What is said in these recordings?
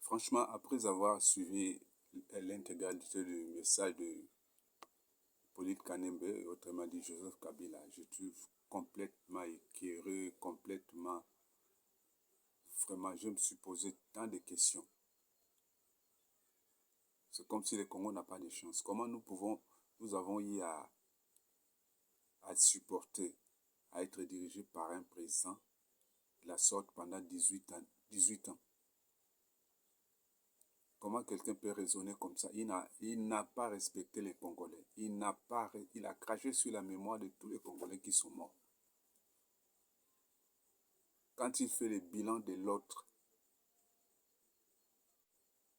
Franchement, après avoir suivi l'intégralité du message de Hippolyte Kanembe, autrement dit Joseph Kabila, je trouve complètement écœuré, complètement, vraiment, je me suis posé tant de questions. C'est comme si le Congo n'a pas de chance. Comment nous avons eu à supporter, à être dirigé par un président de la sorte pendant 18 ans. 18 ans. Comment quelqu'un peut raisonner comme ça? Il n'a pas respecté les Congolais. Il a craché sur la mémoire de tous les Congolais qui sont morts. Quand il fait le bilan de l'autre,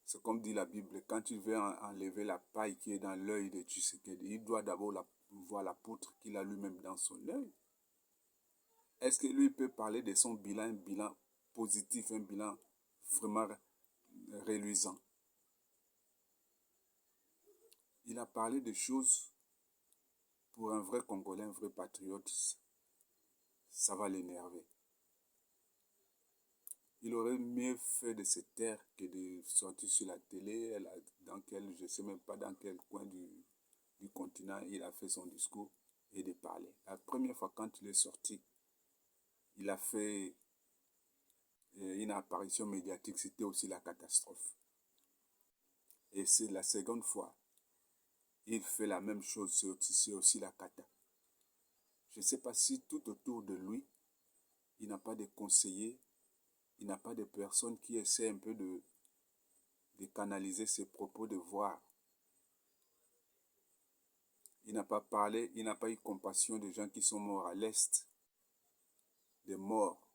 c'est comme dit la Bible, quand il veut enlever la paille qui est dans l'œil de Tshisekedi, il doit d'abord voir la poutre qu'il a lui-même dans son œil. Est-ce que lui peut parler de son bilan, un bilan positif, un bilan vraiment reluisant? Il a parlé de choses pour un vrai Congolais, un vrai patriote, ça va l'énerver. Il aurait mieux fait de se taire que de sortir sur la télé, je ne sais même pas dans quel coin du continent il a fait son discours et de parler. La première fois quand il est sorti, il a fait une apparition médiatique, c'était aussi la catastrophe. Et c'est la seconde fois, il fait la même chose, c'est aussi la cata. Je ne sais pas si tout autour de lui, il n'a pas de conseillers, il n'a pas de personnes qui essaient un peu de canaliser ses propos, de voir. Il n'a pas parlé, il n'a pas eu compassion des gens qui sont morts à l'Est, des morts.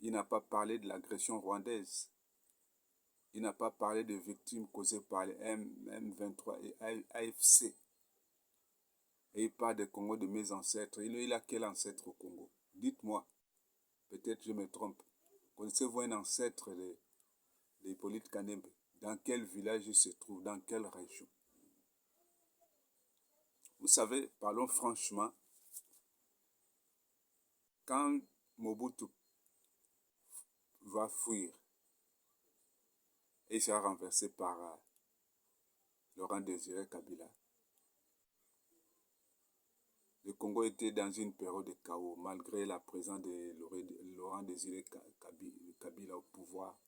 Il n'a pas parlé de l'agression rwandaise. Il n'a pas parlé des victimes causées par les M23 et AFC. Et il parle des Congo de mes ancêtres. Il a quel ancêtre au Congo? Dites-moi. Peut-être je me trompe. Connaissez-vous un ancêtre de Hippolyte Kanembe? Dans quel village il se trouve? Dans quelle région? Vous savez, parlons franchement, quand Mobutu va fuir et sera renversé par Laurent Désiré Kabila, le Congo était dans une période de chaos, malgré la présence de Laurent Désiré Kabila au pouvoir.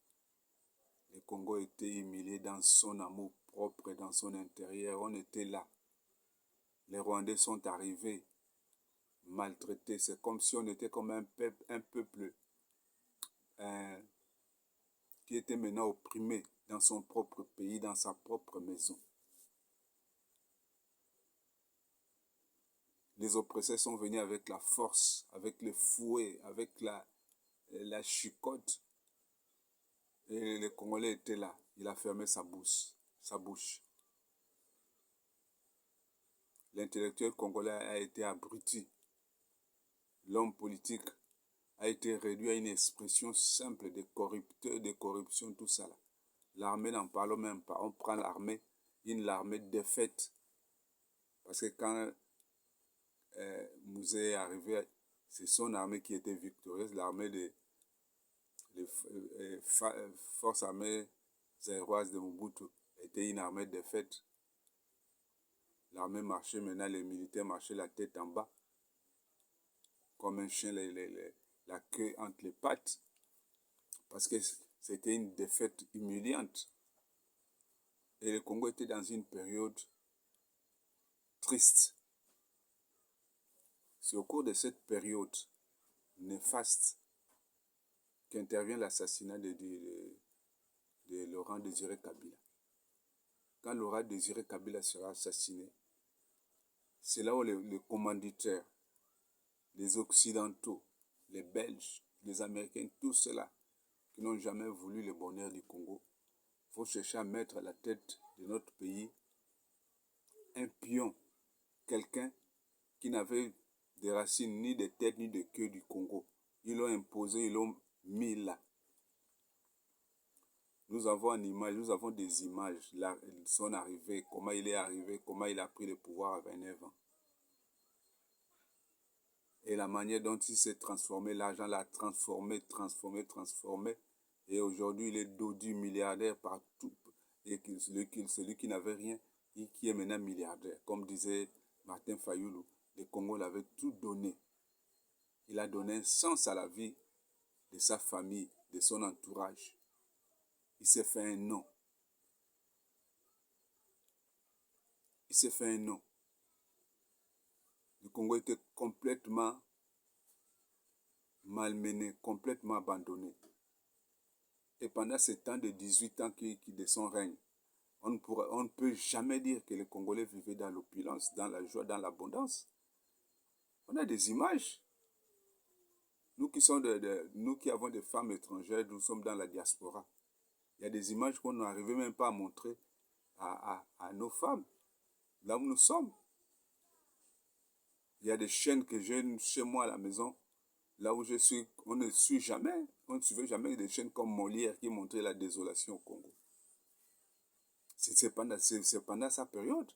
Le Congo était humilié dans son amour propre et dans son intérieur. On était là. Les Rwandais sont arrivés, maltraités. C'est comme si on était comme un peuple qui était maintenant opprimé dans son propre pays, dans sa propre maison. Les oppresseurs sont venus avec la force, avec le fouet, avec la chicotte. Et le Congolais était là. Il a fermé sa bouche. L'intellectuel congolais a été abruti. L'homme politique a été réduit à une expression simple de corrupteur, de corruption, tout ça. L'armée, n'en parlons même pas. On prend l'armée, l'armée défaite. Parce que quand Mouzé est arrivé, c'est son armée qui était victorieuse. L'armée des forces armées zaïroises de Mobutu était une armée défaite. L'armée marchait maintenant, les militaires marchaient la tête en bas. Comme un chien, la queue entre les pattes. Parce que c'était une défaite humiliante. Et le Congo était dans une période triste. C'est au cours de cette période néfaste qu'intervient l'assassinat de Laurent Désiré Kabila. Quand Laurent Désiré Kabila sera assassiné, c'est là où les commanditaires, les Occidentaux, les Belges, les Américains, tous ceux-là qui n'ont jamais voulu le bonheur du Congo, il faut chercher à mettre à la tête de notre pays un pion, quelqu'un qui n'avait des racines ni de tête ni de queue du Congo. Ils l'ont imposé, ils l'ont mis là. Nous avons des images, là, son arrivée, comment il est arrivé, comment il a pris le pouvoir à 29 ans. Et la manière dont il s'est transformé, l'argent l'a transformé. Et aujourd'hui, il est dodu milliardaire partout. Et celui qui n'avait rien, qui est maintenant milliardaire. Comme disait Martin Fayoulou, le Congo l'avait tout donné. Il a donné un sens à la vie de sa famille, de son entourage. Il s'est fait un nom. Il s'est fait un nom. Le Congo était complètement malmené, complètement abandonné. Et pendant ces temps de 18 ans de son règne, on ne peut jamais dire que les Congolais vivaient dans l'opulence, dans la joie, dans l'abondance. On a des images. Nous qui avons des femmes étrangères, nous sommes dans la diaspora. Il y a des images qu'on n'arrivait même pas à montrer à nos femmes, là où nous sommes. Il y a des chaînes que j'ai chez moi à la maison, là où je suis, on ne suit jamais, on ne suivait jamais des chaînes comme Molière qui montraient la désolation au Congo. C'est pendant sa période.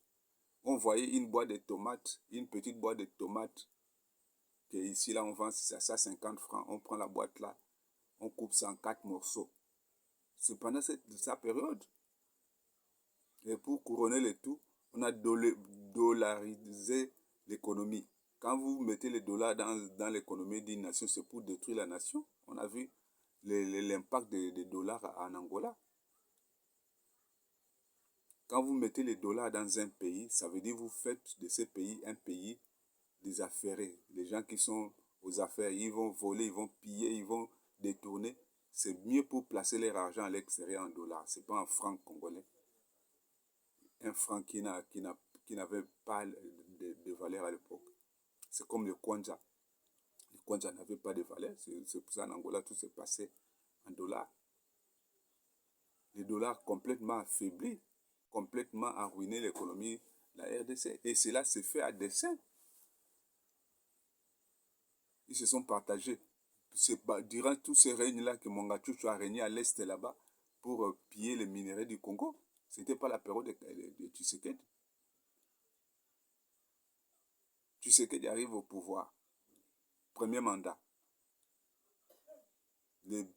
On voyait une boîte de tomates, une petite boîte de tomates, que ici, là, on vend ça 50 francs. On prend la boîte là, on coupe ça en 4 morceaux. C'est pendant sa période. Et pour couronner le tout, on a dollarisé l'économie. Quand vous mettez les dollars dans l'économie d'une nation, c'est pour détruire la nation. On a vu l'impact des dollars en Angola. Quand vous mettez les dollars dans un pays, ça veut dire que vous faites de ce pays un pays des affairés. Les gens qui sont aux affaires, ils vont voler, ils vont piller, ils vont détourner. C'est mieux pour placer leur argent à l'extérieur en dollars. Ce n'est pas en francs congolais. Un franc qui n'avait pas de valeur à l'époque. C'est comme le Kwanza. Le Kwanza n'avait pas de valeur. C'est pour ça qu'en Angola, tout s'est passé en dollars. Les dollars complètement affaiblis, complètement arruiné l'économie de la RDC. Et cela s'est fait à dessein. Ils se sont partagés. Durant tous ces règnes-là que Mongatucho a régné à l'est là-bas pour piller les minéraux du Congo. Ce n'était pas la période de Tshisekedi. Tshisekedi arrive au pouvoir. Premier mandat. Les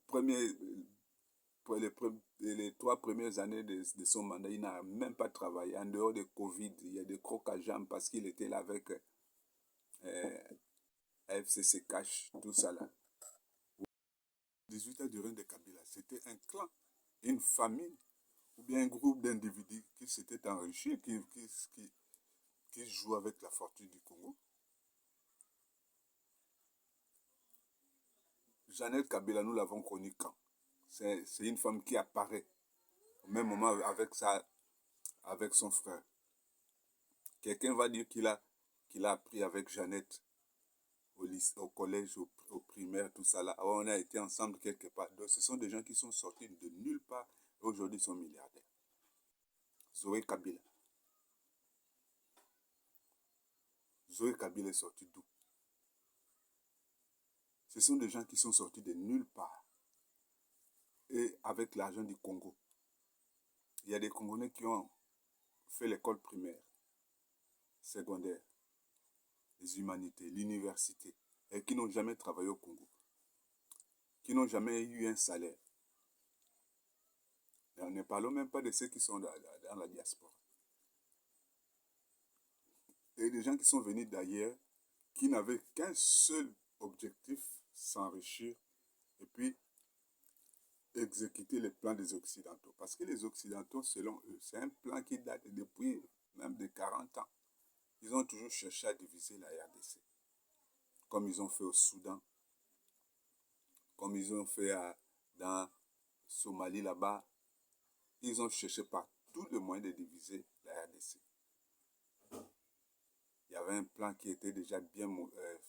3 premières années de son mandat, il n'a même pas travaillé. En dehors de Covid, il y a des crocs à jambes parce qu'il était là avec FCC Cash, tout ça là. 18 ans du règne de Kabila, c'était un clan, une famille ou bien un groupe d'individus qui s'étaient enrichis, qui jouent avec la fortune du Congo. Jeannette Kabila, nous l'avons connue quand? C'est une femme qui apparaît au même moment avec son frère. Quelqu'un va dire qu'il a appris avec Jeannette au lycée, au collège, au primaire, tout ça là. On a été ensemble quelque part. Donc, ce sont des gens qui sont sortis de nulle part et aujourd'hui sont milliardaires. Zoé Kabila. Zoé Kabila est sortie d'où? Ce sont des gens qui sont sortis de nulle part et avec l'argent du Congo. Il y a des Congolais qui ont fait l'école primaire, secondaire, les humanités, l'université, et qui n'ont jamais travaillé au Congo, qui n'ont jamais eu un salaire. Et ne parlons même pas de ceux qui sont dans la diaspora. Et des gens qui sont venus d'ailleurs, qui n'avaient qu'un seul objectif, s'enrichir, et puis exécuter les plans des Occidentaux. Parce que les Occidentaux, selon eux, c'est un plan qui date depuis même de 40 ans. Ils ont toujours cherché à diviser la RDC. Comme ils ont fait au Soudan, comme ils ont fait dans Somalie là-bas. Ils ont cherché par tous les moyens de diviser la RDC. Il y avait un plan qui était déjà bien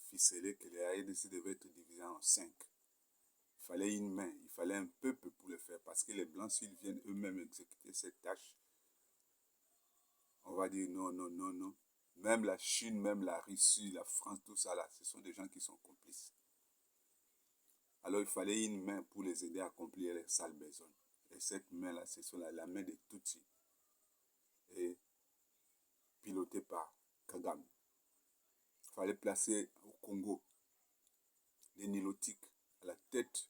ficelé, que la RDC devait être divisée en 5. Il fallait une main, il fallait un peuple pour le faire, parce que les Blancs, s'ils viennent eux-mêmes exécuter cette tâche, on va dire non, non, non, non. Même la Chine, même la Russie, la France, tout ça là, ce sont des gens qui sont complices. Alors il fallait une main pour les aider à accomplir les sales besognes. Et cette main-là, c'est la main de Tutsi. Et pilotée par Kagame. Il fallait placer au Congo les Nilotiques à la tête,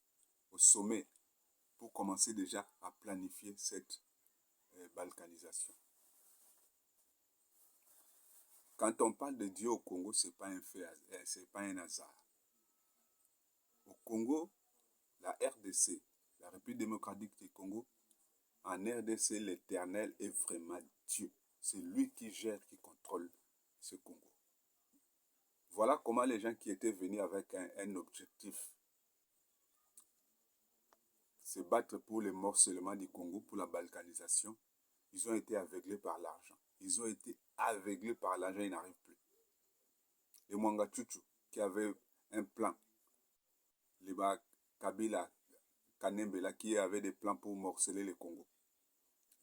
au sommet, pour commencer déjà à planifier cette balkanisation. Quand on parle de Dieu au Congo, ce n'est pas un hasard. Au Congo, la RDC, la République démocratique du Congo, en RDC, l'Éternel est vraiment Dieu. C'est lui qui gère, qui contrôle ce Congo. Voilà comment les gens qui étaient venus avec un objectif, se battre pour le morcellement du Congo, pour la balkanisation, ils ont été aveuglés par l'argent. Ils ont été aveuglés par l'argent, ils n'arrivent plus. Les Mwanga Tchouchou, qui avaient un plan, les Kabila, Kanembela, qui avaient des plans pour morceler le Congo.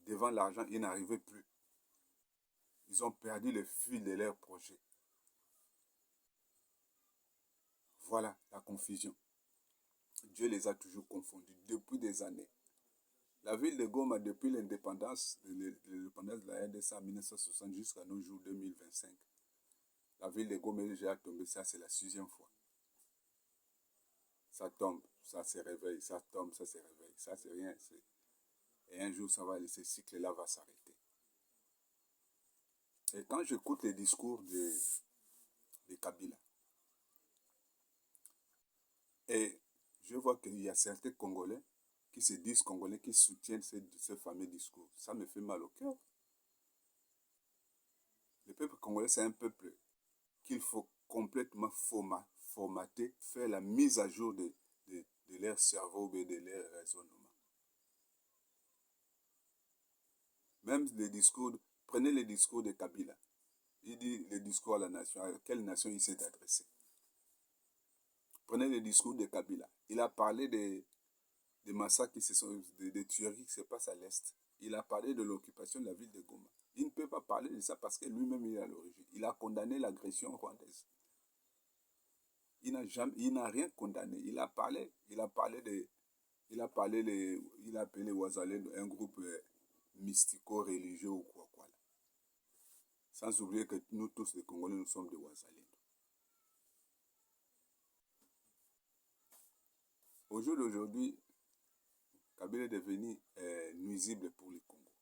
Devant l'argent, ils n'arrivaient plus. Ils ont perdu le fil de leur projet. Voilà la confusion. Dieu les a toujours confondus depuis des années. La ville de Goma, depuis l'indépendance de la RDC en 1960 jusqu'à nos jours 2025, la ville de Goma est déjà tombée, ça c'est la 6e fois. Ça tombe, ça se réveille, ça tombe, ça se réveille, ça c'est rien. Et un jour, ce cycle-là va s'arrêter. Et quand j'écoute les discours de Kabila, et je vois qu'il y a certains Congolais qui se disent Congolais, qui soutiennent ce fameux discours. Ça me fait mal au cœur. Le peuple congolais, c'est un peuple qu'il faut complètement formater, faire la mise à jour de leur cerveau et de leur raisonnement. Même les discours, prenez les discours de Kabila. Il dit le discours à la nation. À quelle nation il s'est adressé? Prenez le discours de Kabila. Il a parlé des massacres, des tueries qui se passent à l'Est. Il a parlé de l'occupation de la ville de Goma. Il ne peut pas parler de ça parce que lui-même il est à l'origine. Il a condamné l'agression rwandaise. Il n'a rien condamné. Il a appelé les Ouazalendo un groupe mystico-religieux ou quoi. Là. Sans oublier que nous tous les Congolais, nous sommes des Ouazalendo. Au jour d'aujourd'hui, Kabila est devenu nuisible pour le Congo.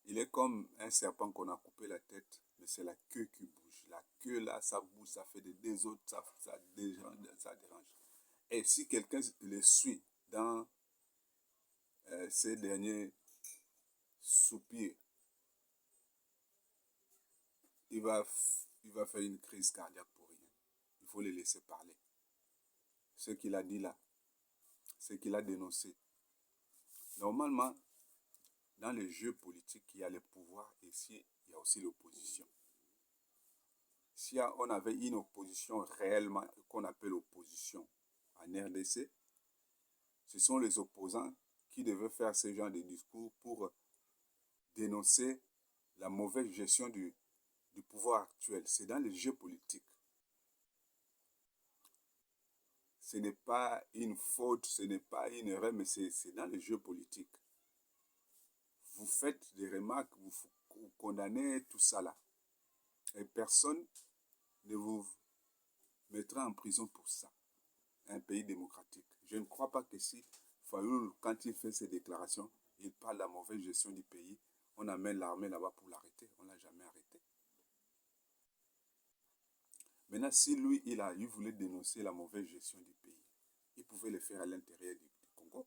Il est comme un serpent qu'on a coupé la tête, mais c'est la queue qui bouge. La queue là, ça bouge, ça fait des autres, ça dérange. Et si quelqu'un le suit dans ces derniers soupirs, il va faire une crise cardiaque pour rien. Il faut le laisser parler. Ce qu'il a dit là, ce qu'il a dénoncé. Normalement, dans les jeux politiques, il y a le pouvoir et ici, il y a aussi l'opposition. Si on avait une opposition réellement, qu'on appelle opposition en RDC, ce sont les opposants qui devaient faire ce genre de discours pour dénoncer la mauvaise gestion du pouvoir actuel. C'est dans les jeux politiques. Ce n'est pas une faute, ce n'est pas une erreur, mais c'est dans les jeux politiques. Vous faites des remarques, vous condamnez tout ça là. Et personne ne vous mettra en prison pour ça. Un pays démocratique. Je ne crois pas que si Fayoul, quand il fait ses déclarations, il parle de la mauvaise gestion du pays, on amène l'armée là-bas pour l'arrêter. On ne l'a jamais arrêté. Maintenant, si lui, il voulait dénoncer la mauvaise gestion du pays, il pouvait le faire à l'intérieur du Congo,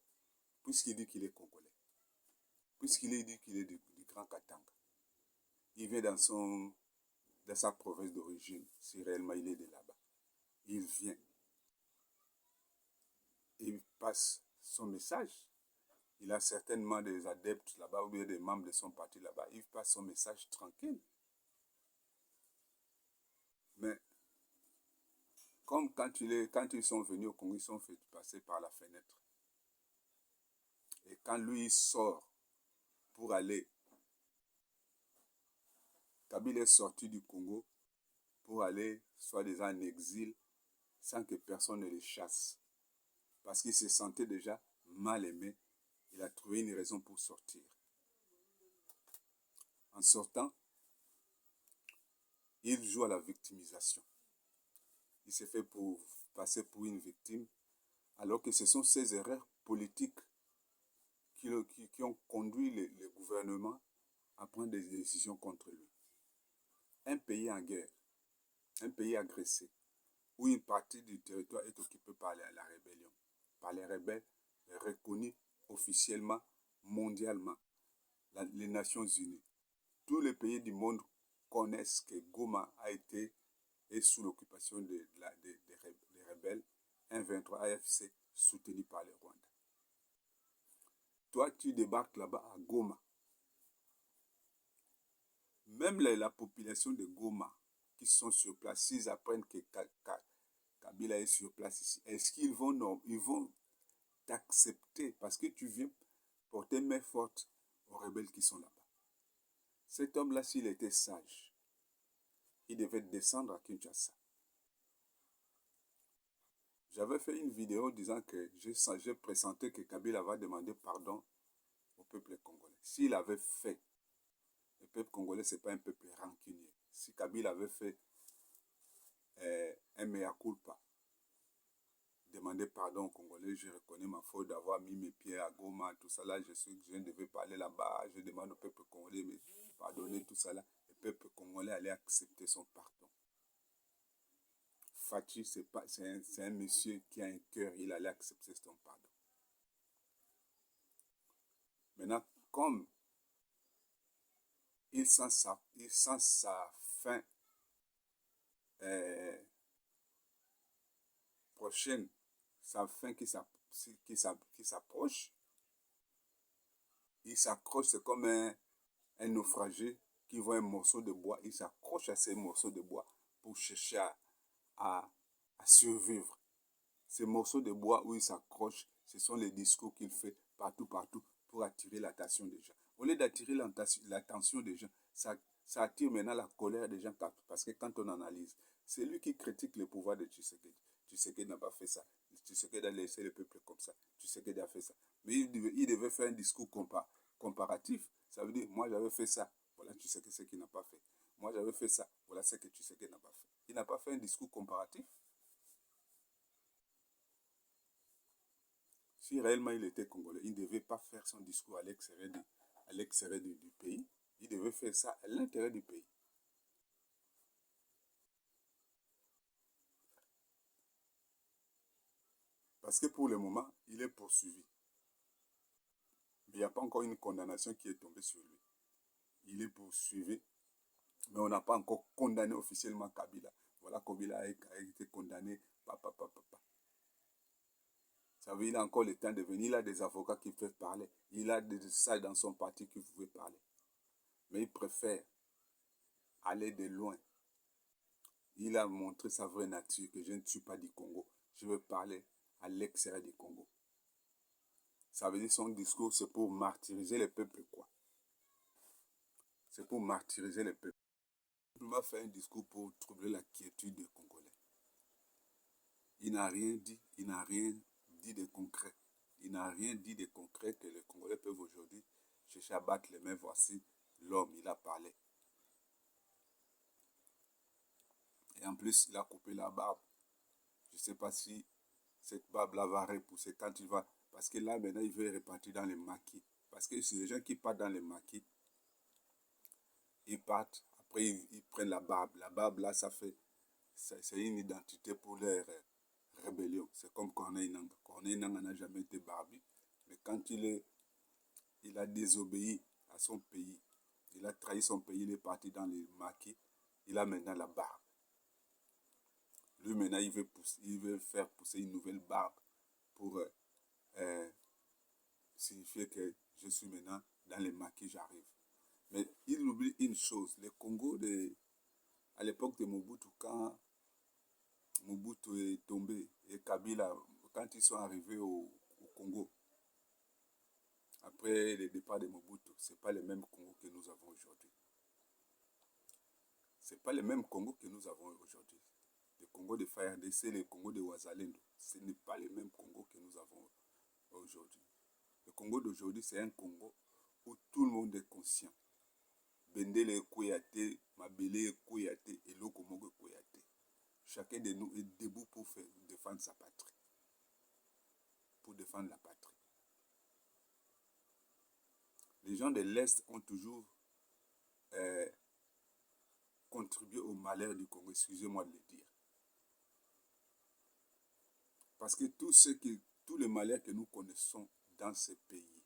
puisqu'il dit qu'il est congolais, puisqu'il dit qu'il est du Grand Katanga. Il vient dans sa province d'origine, si réellement il est de là-bas. Il vient. Il passe son message. Il a certainement des adeptes là-bas ou bien des membres de son parti là-bas. Il passe son message tranquille. Mais comme quand ils sont venus au Congo, ils sont fait passer par la fenêtre. Et quand lui, il sort pour aller, Kabila est sorti du Congo pour aller, soi-disant, en exil, sans que personne ne le chasse. Parce qu'il se sentait déjà mal aimé. Il a trouvé une raison pour sortir. En sortant, il joue à la victimisation. Il s'est fait passer pour une victime Alors que ce sont ces erreurs politiques qui ont conduit le gouvernement à prendre des décisions contre lui. Un pays en guerre, un pays agressé, où une partie du territoire est occupée par la rébellion, par les rebelles reconnus officiellement, mondialement, les Nations Unies. Tous les pays du monde connaissent que Goma est sous l'occupation des rebelles M23 AFC soutenus par le Rwanda. Toi, tu débarques là-bas à Goma. Même la population de Goma qui sont sur place, s'ils apprennent que Kabila est sur place ici, est-ce qu'ils vont t'accepter parce que tu viens porter main forte aux rebelles qui sont là-bas? Cet homme-là, s'il était sage, il devait descendre à Kinshasa. J'avais fait une vidéo disant que j'ai pressenti que Kabila va demander pardon au peuple congolais. S'il avait fait, le peuple congolais, ce n'est pas un peuple rancunier. Si Kabila avait fait un mea culpa, demander pardon aux Congolais, je reconnais ma faute d'avoir mis mes pieds à Goma, tout ça là, je devais pas aller là-bas, je demande au peuple congolais de me pardonner, tout ça là. Le peuple congolais allait accepter son pardon. Fachi, c'est un monsieur qui a un cœur, il allait accepter son pardon. Maintenant, comme il sent sa fin prochaine, sa fin qui s'approche, il s'accroche, c'est comme un naufragé qui voit un morceau de bois, il s'accroche à ces morceaux de bois pour chercher à survivre. Ces morceaux de bois où il s'accroche, ce sont les discours qu'il fait partout pour attirer l'attention des gens. Au lieu d'attirer l'attention des gens, ça attire maintenant la colère des gens parce que quand on analyse, c'est lui qui critique le pouvoir de Tshisekedi. Tshisekedi n'a pas fait ça. Tshisekedi a laissé le peuple comme ça. Tshisekedi a fait ça. Mais il devait faire un discours comparatif. Ça veut dire, moi j'avais fait ça. Voilà Tshisekedi ce qu'il n'a pas fait. Moi j'avais fait ça. Voilà ce que Tshisekedi n'a pas fait. Il n'a pas fait un discours comparatif. Si réellement il était congolais, il ne devait pas faire son discours à l'extérieur du pays. Il devait faire ça à l'intérieur du pays. Parce que pour le moment, il est poursuivi. Mais il n'y a pas encore une condamnation qui est tombée sur lui. Il est poursuivi, mais on n'a pas encore condamné officiellement Kabila. Voilà, Kabila a été condamné. Ça veut dire qu'il a encore le temps de venir. Il a des avocats qui peuvent parler. Il a des sages dans son parti qui pouvaient parler. Mais il préfère aller de loin. Il a montré sa vraie nature, que je ne suis pas du Congo. Je veux parler à l'extérieur du Congo. Ça veut dire son discours, c'est pour martyriser le peuple, quoi. C'est pour martyriser le peuple. Il va faire un discours pour troubler la quiétude des Congolais. Il n'a rien dit, il n'a rien dit de concret. Il n'a rien dit de concret que les Congolais peuvent aujourd'hui chercher à battre les mains. Voici l'homme, il a parlé. Et en plus, il a coupé la barbe. Je ne sais pas si cette barbe-là va repousser quand il va... Parce que là, maintenant, il veut repartir dans les maquis. Parce que c'est les gens qui partent dans les maquis. Ils partent, après ils prennent la barbe. La barbe, là, c'est une identité pour leur rébellion. C'est comme Corneille Nangaa. Corneille Nangaa n'a jamais été barbu. Mais quand il a désobéi à son pays, il a trahi son pays, il est parti dans les maquis, il a maintenant la barbe. Lui, maintenant, il veut faire pousser une nouvelle barbe pour signifier que je suis maintenant dans les maquis, j'arrive. Mais il oublie une chose, le Congo, à l'époque de Mobutu, quand Mobutu est tombé, et Kabila, quand ils sont arrivés au Congo, après le départ de Mobutu, ce n'est pas le même Congo que nous avons aujourd'hui. Ce n'est pas le même Congo que nous avons aujourd'hui. Le Congo de FARDC, le Congo de Ouazalendo, ce n'est pas le même Congo que nous avons aujourd'hui. Le Congo d'aujourd'hui, c'est un Congo où tout le monde est conscient. Bendele Kouyaté, Mabele Kouyaté et Lokomogo Kouyaté. Chacun de nous est debout pour défendre sa patrie. défendre la patrie. Les gens de l'Est ont toujours contribué au malheur du Congo, excusez-moi de le dire. Parce que tous les malheurs que nous connaissons dans ces pays,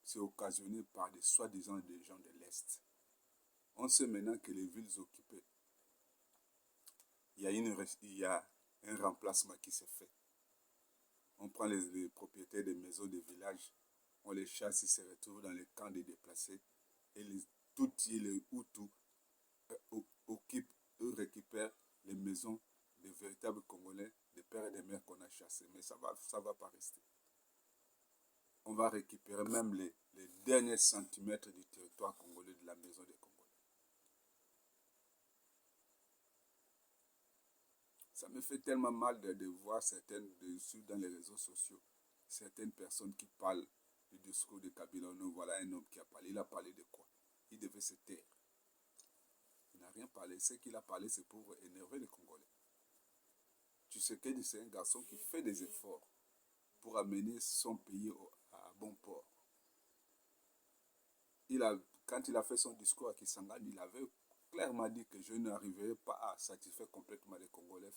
c'est occasionné par des soi-disant des gens de l'Est. On sait maintenant que les villes occupées, il y a un remplacement qui se fait. On prend les propriétaires des maisons des villages, on les chasse, ils se retrouvent dans les camps des déplacés, et les Tutsis, les Hutus occupent, eux récupèrent les maisons des véritables Congolais, des pères et des mères qu'on a chassés. Mais ça va pas rester. On va récupérer même les derniers centimètres du territoire congolais, de la maison des Congolais. Ça me fait tellement mal de voir certaines dessus dans les réseaux sociaux, certaines personnes qui parlent du discours de Kabila. Nous voilà un homme qui a parlé. Il a parlé de quoi? Il devait se taire. Il n'a rien parlé. Ce qu'il a parlé, c'est pour énerver les Congolais. Tshisekedi, c'est un garçon qui fait des efforts pour amener son pays à bon port. Quand il a fait son discours à Kisangani, il avait clairement dit que je n'arriverai pas à satisfaire complètement les Congolais,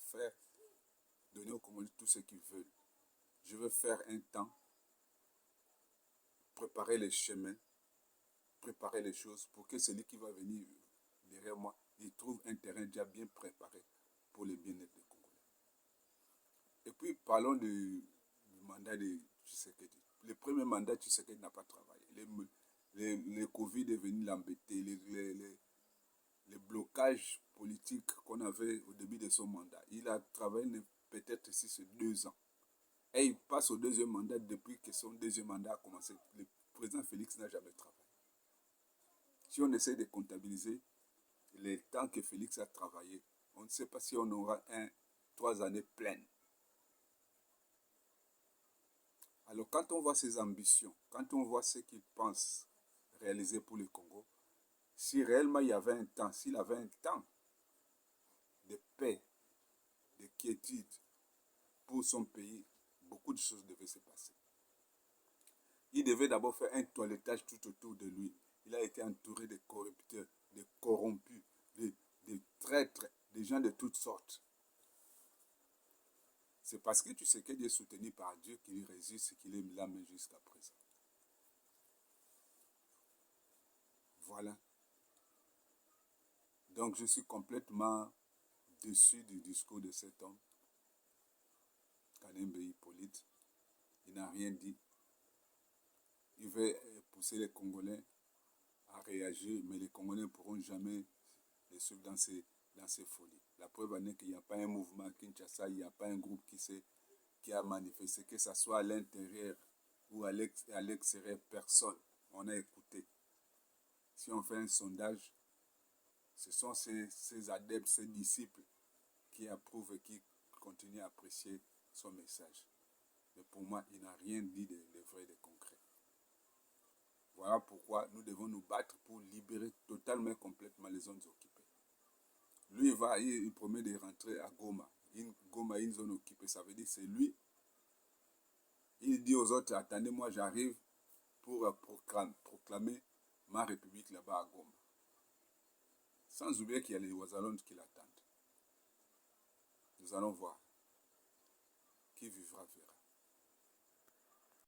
donner aux Congolais tout ce qu'ils veulent. Je veux faire un temps, préparer les chemins, préparer les choses pour que celui qui va venir derrière moi, il trouve un terrain déjà bien préparé pour le bien-être des Congolais. Et puis, parlons du mandat de Tshisekedi. Le premier mandat, Tshisekedi n'a pas travaillé. Le Covid est venu l'embêter. Les blocages politiques qu'on avait au début de son mandat. Il a travaillé peut-être ici sur 2 ans. Et il passe au deuxième mandat depuis que son deuxième mandat a commencé. Le président Félix n'a jamais travaillé. Si on essaie de comptabiliser les temps que Félix a travaillé, on ne sait pas si on aura 3 années pleines. Alors quand on voit ses ambitions, quand on voit ce qu'il pense réaliser pour le Congo, si réellement il y avait un temps, s'il avait un temps de paix, de quiétude pour son pays, beaucoup de choses devaient se passer. Il devait d'abord faire un toilettage tout autour de lui. Il a été entouré de corrupteurs, de corrompus, de traîtres, de gens de toutes sortes. C'est parce que tu sais qu'il est soutenu par Dieu qu'il résiste et qu'il est là même jusqu'à présent. Voilà. Donc je suis complètement déçu du discours de cet homme, Kanembe Hippolyte. Il n'a rien dit. Il veut pousser les Congolais à réagir, mais les Congolais ne pourront jamais les suivre dans ces folies. La preuve en est qu'il n'y a pas un mouvement à Kinshasa, il n'y a pas un groupe qui a manifesté, que ce soit à l'intérieur ou à l'extérieur, personne. On a écouté. Si on fait un sondage, ce sont ces adeptes, ces disciples qui approuvent et qui continuent à apprécier son message. Mais pour moi, il n'a rien dit de vrai et de concret. Voilà pourquoi nous devons nous battre pour libérer totalement et complètement les zones occupées. Lui, il promet de rentrer à Goma. Goma est une zone occupée, ça veut dire que c'est lui. Il dit aux autres, attendez-moi, j'arrive pour proclamer ma république là-bas à Goma. Sans oublier qu'il y a les Ouazalondes qui l'attendent. Nous allons voir. Qui vivra verra.